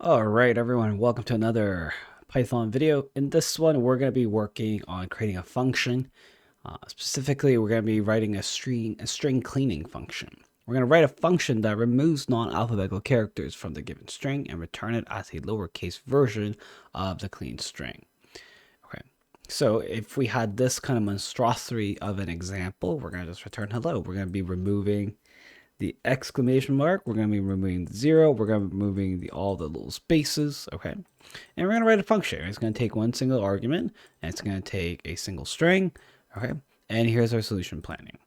All right, everyone, welcome to another Python video. In this one, we're going to be working on creating a function. Specifically, we're going to be writing a string cleaning function. We're going to write a function that removes non-alphabetical characters from the given string and return it as a lowercase version of the clean string. Okay, so if we had this kind of monstrosity of an example, we're going to just return hello. We're going to be removing the exclamation mark, we're going to be removing the zero, we're going to be removing all the little spaces, okay? And we're going to write a function. It's going to take one single argument, and it's going to take a single string, okay? And here's our solution planning.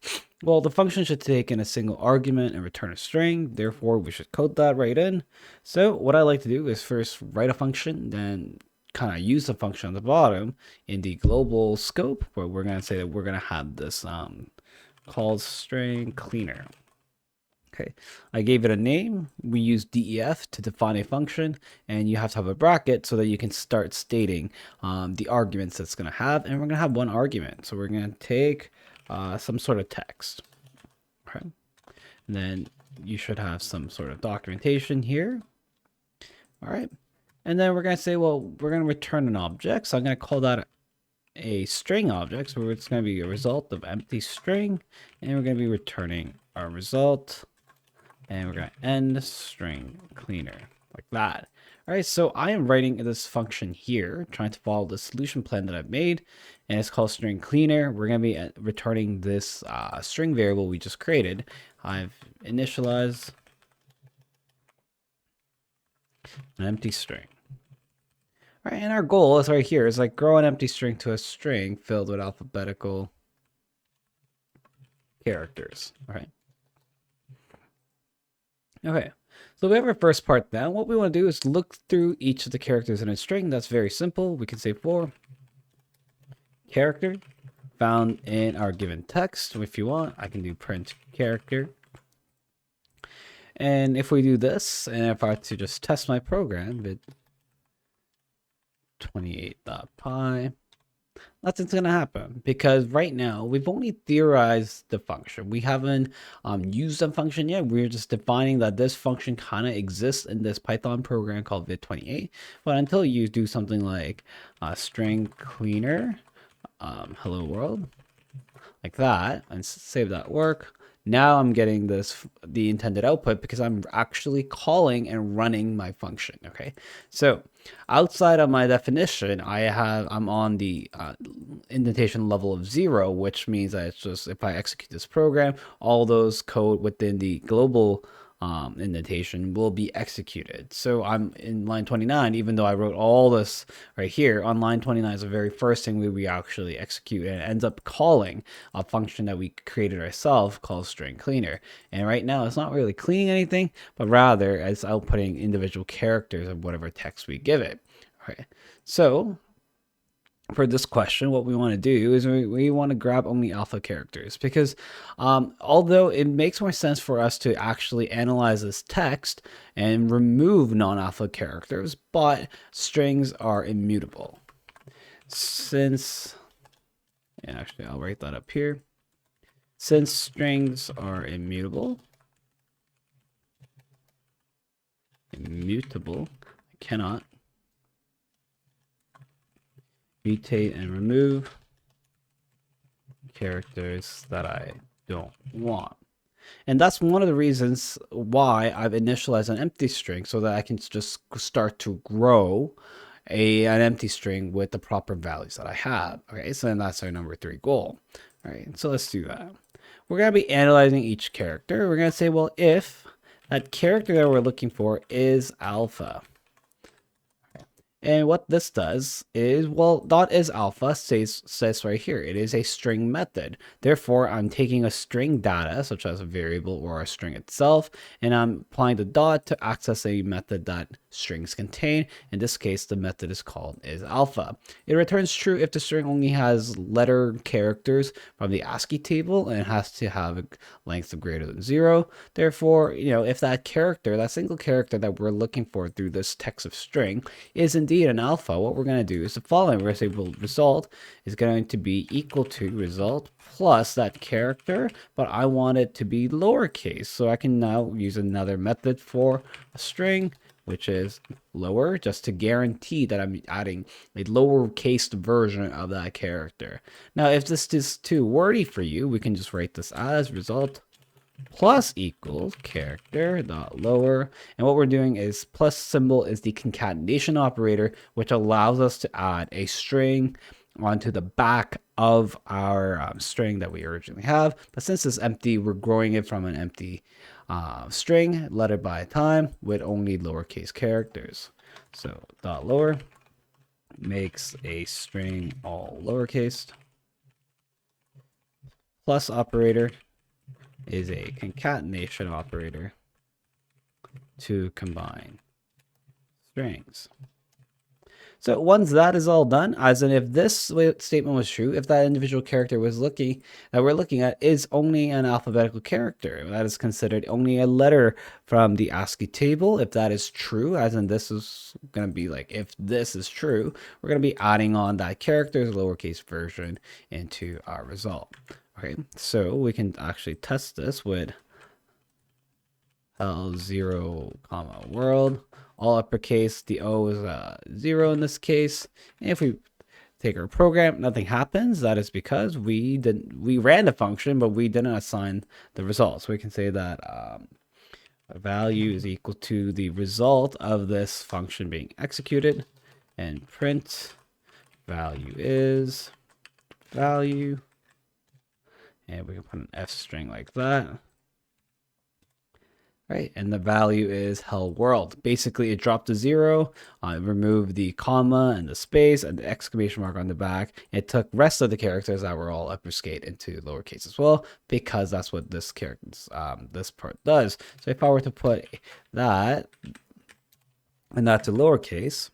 Well, the function should take in a single argument and return a string, therefore we should code that right in. So what I like to do is first write a function, then kind of use the function on the bottom in the global scope, where we're going to say that we're going to have this called string cleaner. Okay, I gave it a name. We use def to define a function, and you have to have a bracket so that you can start stating the arguments it's going to have. And we're going to have one argument. So we're going to take some sort of text. Okay, and then you should have some sort of documentation here. All right, and then we're going to say, well, we're going to return an object. So I'm going to call that a string object. So it's going to be a result of empty string, and we're going to be returning our result. And we're going to end string cleaner like that. All right, so I am writing this function here, trying to follow the solution plan that I've made, and it's called string cleaner. We're going to be returning this string variable we just created. I've initialized an empty string. All right, and our goal is right here is like grow an empty string to a string filled with alphabetical characters. All right. Okay, so we have our first part now. What we want to do is look through each of the characters in a string. That's very simple. We can say for character found in our given text. If you want, I can do print character. And if we do this, and if I were to just test my program with 28.py, nothing's going to happen because right now we've only theorized the function. We haven't used the function yet. We're just defining that this function kind of exists in this Python program called vid28. But until you do something like string cleaner, hello world, like that, and save that work, now I'm getting the intended output because I'm actually calling and running my function. Okay, so outside of my definition, I'm on the indentation level of 0, which means that it's just if I execute this program, all those code within the global indentation will be executed. So I'm in line 29, even though I wrote all this right here. On line 29 is the very first thing we actually execute, and it ends up calling a function that we created ourselves called string cleaner. And right now it's not really cleaning anything, but rather it's outputting individual characters of whatever text we give it. Okay, so for this question, what we want to do is we want to grab only alpha characters because although it makes more sense for us to actually analyze this text and remove non-alpha characters, but strings are immutable. Actually, I'll write that up here. Since strings are immutable, I cannot mutate and remove characters that I don't want. And that's one of the reasons why I've initialized an empty string so that I can just start to grow an empty string with the proper values that I have. Okay, so then that's our number 3 goal. All right, so let's do that. We're going to be analyzing each character. We're going to say, well, if that character that we're looking for is alpha. And what this does is, well, dot is alpha says right here, it is a string method. Therefore, I'm taking a string data, such as a variable or a string itself, and I'm applying the dot to access a method that strings contain. In this case, the method is called is alpha. It returns true if the string only has letter characters from the ASCII table and it has to have a length of greater than 0. Therefore, if that character, that single character that we're looking for through this text of string is indeed an alpha, what we're going to do is the following. We're going to say, well, result is going to be equal to result plus that character, but I want it to be lowercase. So I can now use another method for a string, which is lower, just to guarantee that I'm adding a lowercase version of that character. Now, if this is too wordy for you, we can just write this as result plus equals character dot lower, and what we're doing is plus symbol is the concatenation operator, which allows us to add a string onto the back of our string that we originally have. But since it's empty, we're growing it from an empty string letter by time with only lowercase characters. So dot lower makes a string all lowercase. Plus operator is a concatenation operator to combine strings. So once that is all done, as in if this statement was true, if that individual character was that we're looking at is only an alphabetical character, that is considered only a letter from the ASCII table. If that is true, as in this is going to be like, if this is true, we're going to be adding on that character's lowercase version into our result. Okay, so we can actually test this with L0, world, all uppercase. The O is 0 in this case. And if we take our program, nothing happens. That is because we ran the function, but we didn't assign the result. So we can say that a value is equal to the result of this function being executed, and print value is value. And we can put an F string like that. Right, and the value is hello world. Basically, it dropped to 0, removed the comma and the space and the exclamation mark on the back. It took rest of the characters that were all uppercase into lowercase as well, because that's what this this part does. So if I were to put that and that to lowercase,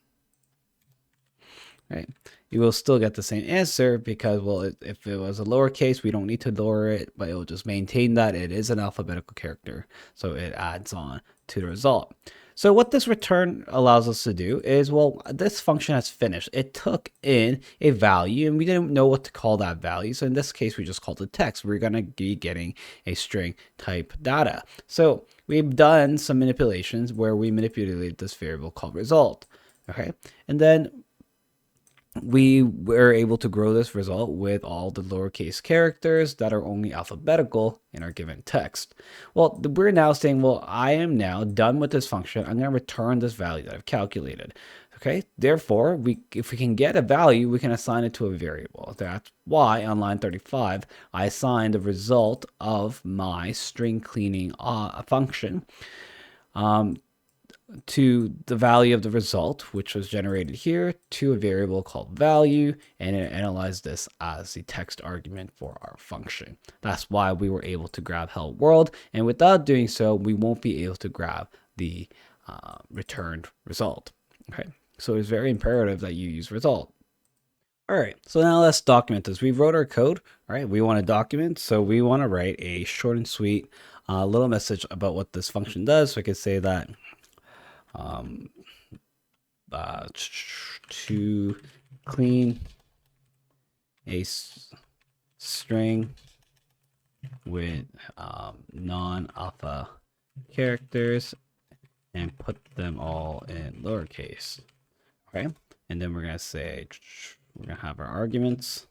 right, you will still get the same answer because, well, if it was a lowercase, we don't need to lower it, but it will just maintain that it is an alphabetical character. So it adds on to the result. So what this return allows us to do is, well, this function has finished. It took in a value and we didn't know what to call that value. So in this case, we just called it text. We're going to be getting a string type data. So we've done some manipulations where we manipulated this variable called result. Okay. And then we were able to grow this result with all the lowercase characters that are only alphabetical in our given text. Well, we're now saying, well, I am now done with this function. I'm going to return this value that I've calculated. Okay, therefore, if we can get a value, we can assign it to a variable. That's why on line 35, I assigned the result of my string cleaning function to the value of the result, which was generated here, to a variable called value, and it analyzed this as the text argument for our function. That's why we were able to grab hello world, and without doing so, we won't be able to grab the returned result. Okay, so it's very imperative that you use result. All right, so now let's document this. We wrote our code, all right? We want to document, so we want to write a short and sweet little message about what this function does. So I could say that to clean a string with non-alpha characters and put them all in lowercase. Okay, and then we're gonna say we're gonna have our arguments,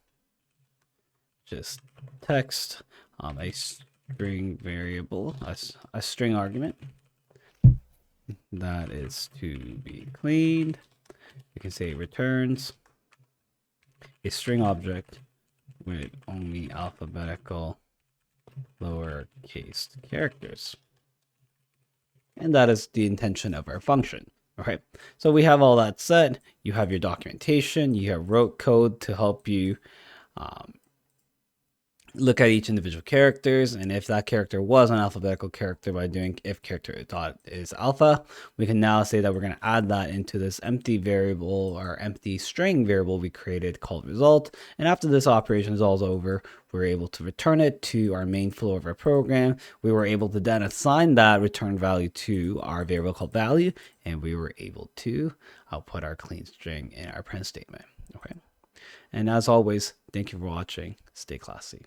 just text, a string variable, a string argument that is to be cleaned. We can say returns a string object with only alphabetical lowercase characters. And that is the intention of our function. Okay, so we have all that set. You have your documentation, you have rote code to help you look at each individual characters, and if that character was an alphabetical character, by doing if character dot is alpha, we can now say that we're going to add that into this empty variable or empty string variable we created called result. And after this operation is all over, we're able to return it to our main flow of our program. We were able to then assign that return value to our variable called value, and we were able to output our clean string in our print statement. Okay, and as always, thank you for watching. Stay classy.